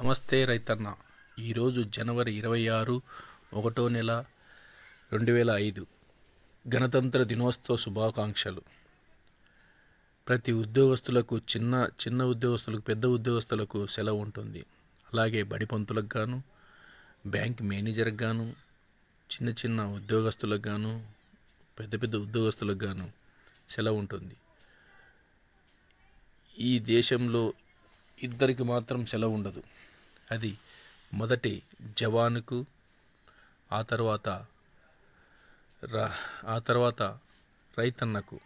నమస్తే రైతన్న. ఈరోజు జనవరి 26, 1వ నెల 2005. గణతంత్ర దినోత్సవ శుభాకాంక్షలు. ప్రతి ఉద్యోగస్తులకు చిన్న ఉద్యోగస్తులకు, పెద్ద ఉద్యోగస్తులకు సెలవు ఉంటుంది. అలాగే బడి పంతులకు గాను, బ్యాంక్ మేనేజర్కి గాను, చిన్న ఉద్యోగస్తులకు గాను, పెద్ద ఉద్యోగస్తులకు గాను సెలవు ఉంటుంది. ఈ దేశంలో ఇద్దరికి మాత్రం సెలవు ఉండదు. అది మొదటి జవానుకు, ఆ తర్వాత రైతన్నకు.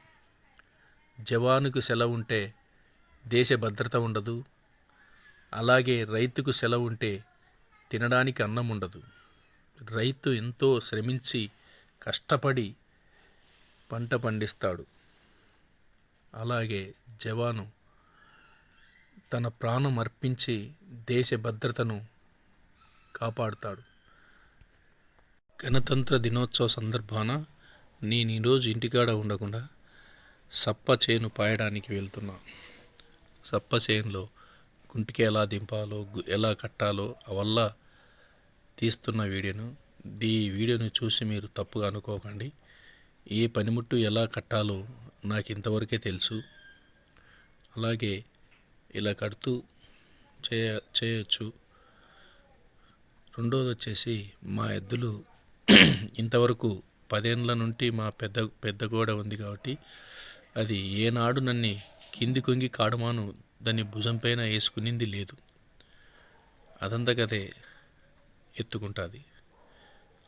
జవానుకు సెలవు ఉంటే దేశ భద్రత ఉండదు. అలాగే రైతుకు సెలవు ఉంటే తినడానికి అన్నం ఉండదు. రైతు ఎంతో శ్రమించి కష్టపడి పంట పండిస్తాడు. అలాగే జవాను తన ప్రాణం అర్పించి దేశ భద్రతను కాపాడుతాడు. గణతంత్ర దినోత్సవ సందర్భాన నేను ఈరోజు ఇంటికాడ ఉండకుండా సప్ప చేను పాయడానికి వెళ్తున్నా. సప్ప చేనులో గుంటికి ఎలా దింపాలో, ఎలా కట్టాలో అవల్ల తీస్తున్న వీడియోను. ఈ వీడియోను చూసి మీరు తప్పుగా అనుకోకండి. ఏ పనిముట్టు ఎలా కట్టాలో నాకు ఇంతవరకే తెలుసు. అలాగే ఇలా కడుతూ చేయొచ్చు. రెండోది వచ్చేసి, మా ఎద్దులు ఇంతవరకు 10 ఏళ్ళ నుండి మా పెద్ద గోడ ఉంది కాబట్టి అది ఏనాడు నన్ను కింది కొంగి కాడమాను దాన్ని భుజం పైన వేసుకునింది లేదు. అదంతకదే ఎత్తుకుంటుంది.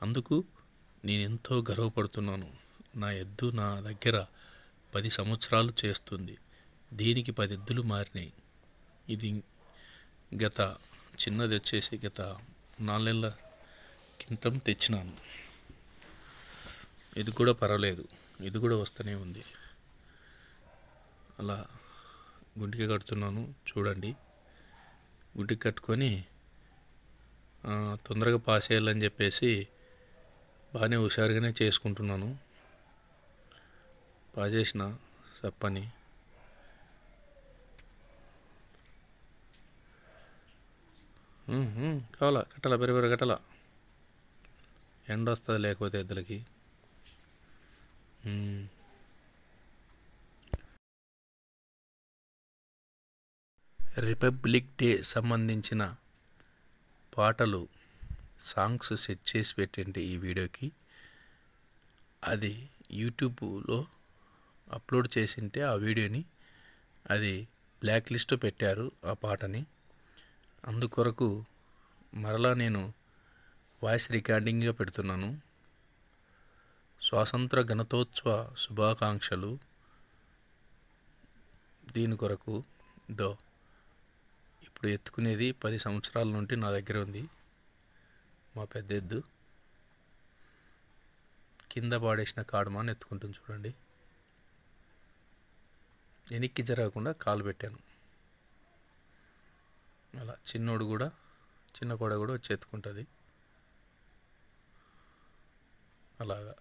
అందుకు నేను ఎంతో గర్వపడుతున్నాను. నా ఎద్దు నా దగ్గర 10 సంవత్సరాలు చేస్తుంది. దీనికి 10 ఎద్దులు మారినాయి. ఇది చిన్నది వచ్చేసి గత 4 నెలల క్రితం తెచ్చినాను. ఇది కూడా పర్వాలేదు, ఇది కూడా వస్తూనే ఉంది. అలా గుంటికి కడుతున్నాను చూడండి. గుంటికి కట్టుకొని తొందరగా పాస్ చేయాలని చెప్పేసి బాగానే హుషారుగానే చేసుకుంటున్నాను. పాస్ చేసిన సప్పని కావాలా కట్టాల, బెరబెర కట్టాల. ఎండ వస్తుంది లేకపోతే ఎద్దులకి. రిపబ్లిక్ డే సంబంధించిన పాటలు, సాంగ్స్ సెట్ చేసి పెట్టండి ఈ వీడియోకి. అది యూట్యూబ్లో అప్లోడ్ చేసింటే ఆ వీడియోని అది బ్లాక్ లిస్ట్ పెట్టారు ఆ పాటని. అందుకొరకు మరలా నేను వాయిస్ రికార్డింగ్గా పెడుతున్నాను. స్వాతంత్ర గణతోత్సవ శుభాకాంక్షలు. దీని కొరకు ఇప్పుడు ఎత్తుకునేది 10 సంవత్సరాల నుండి నా దగ్గర ఉంది. మా పెద్ద ఎద్దు కింద పాడేసిన కాడమాను ఎత్తుకుంటుంది చూడండి. వెనక్కి జరగకుండా కాలు పెట్టాను. అలా చిన్న కోడ కూడా వచ్చి ఎత్తుకుంటుంది. అలాగా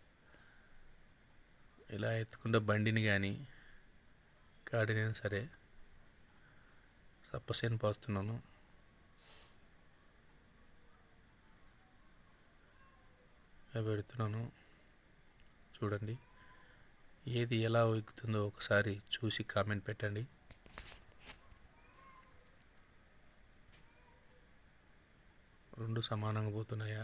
ఇలా ఎత్తుకుంటే బండిని కానీ గాడినైనా సరే సప్పసేను పాస్తున్నాను. పెడుతున్నాను చూడండి. ఏది ఎలా ఎక్కుతుందో ఒకసారి చూసి కామెంట్ పెట్టండి. రెండు సమానంగా పోతున్నాయా?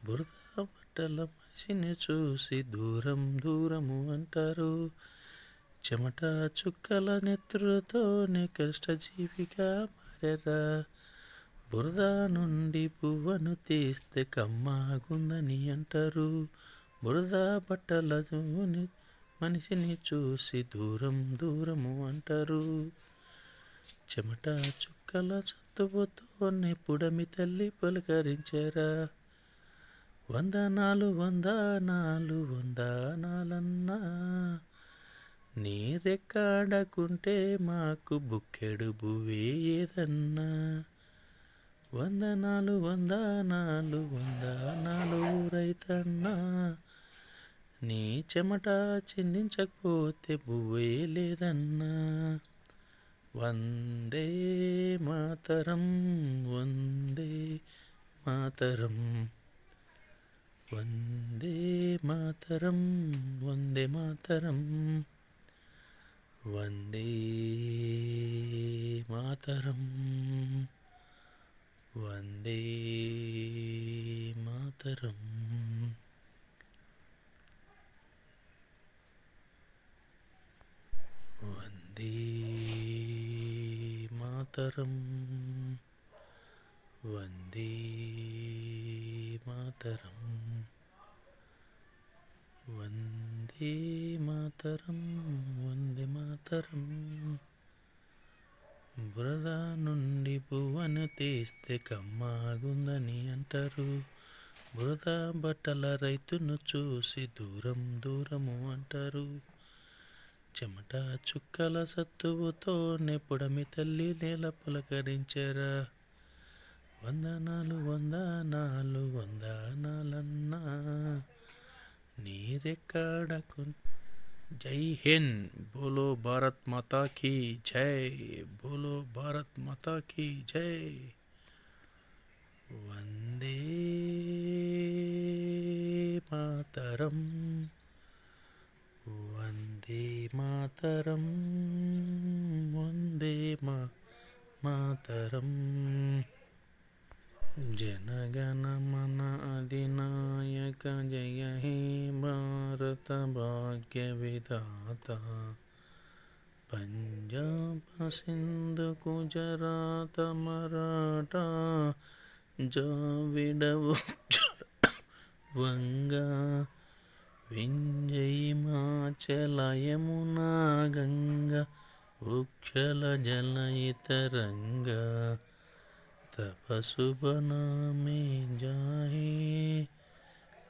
బురద బట్టల మనిషిని చూసి దూరము అంటారు. చెమట చుక్కల నెత్తురుతోనే కష్టజీవిగా మారెరా. బురద నుండి పువ్వను తీస్తే కమ్మాగుందని అంటారు. బురద బట్టల మనిషిని చూసి దూరము అంటారు. చెమట చుక్కల చత్తువుతోనే పుడమి తల్లి పలకరించారా. వందనాలు వందనాలన్నా, నీరెక్కాడకుంటే మాకు బుక్కెడు భువే ఏదన్నా. వందనాలు వందనాలు వందనాలు రైతన్నా, నీ చెమట చిందించకపోతే బువ్వే లేదన్నా. వందే మాతరం వందే మాతరం వందే మాతరం వందే మాతరం వందే మాతరం వందే మాతరం. వందే మాతరం వందే మాతరం వందే మాతరం వందే మాతరం. బురద నుండి పువ్వను తీస్తే కమ్మాగుందని అంటారు. బురద బట్టల రైతును చూసి దూరం దూరము అంటారు. చెమట చుక్కల సత్తువుతోనే పొడమి తల్లి నేల పులకరించెరా. వందనాలు వందనాలు వందనాలన్నా, నీరెక్కడకు. జై హింద్. బోలో భారత్ మాతా కీ జై. బోలో భారత్ మాతా కీ జై. వందే మాతరం వందే మాతరం వందే మాతరం. జనగణమన అధినాయక జయ హే భారత భాగ్య విధాత. పంజాబ్ సింధు గుజరాత మరాఠా జావిడవు వంగా వింధ్య హిమాచల యమునా గంగా ఉక్షల జలయితరంగా. తబ శుభ నామే జాహే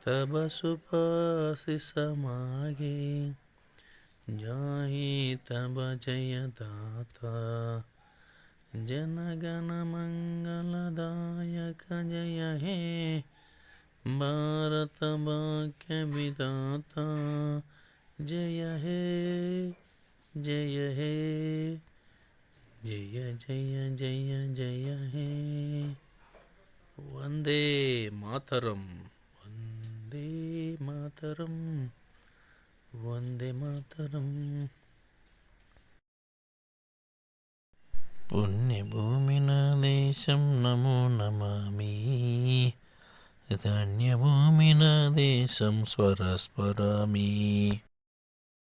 తబ సుపాసిస మాగే. జాహే తబ జయ దాతా. జనగణ మంగళదాయక జయ హే భారత భాగ్య విధాత. జయ హే జయ హే జయ జయ జయ జయ హే. వందే మాతరం వందే మాతరం వందే మాతరం. పుణ్యభూమి నా దేశం నమో నమామి. ధన్యభూమి నా దేశం స్వరస్మరామి.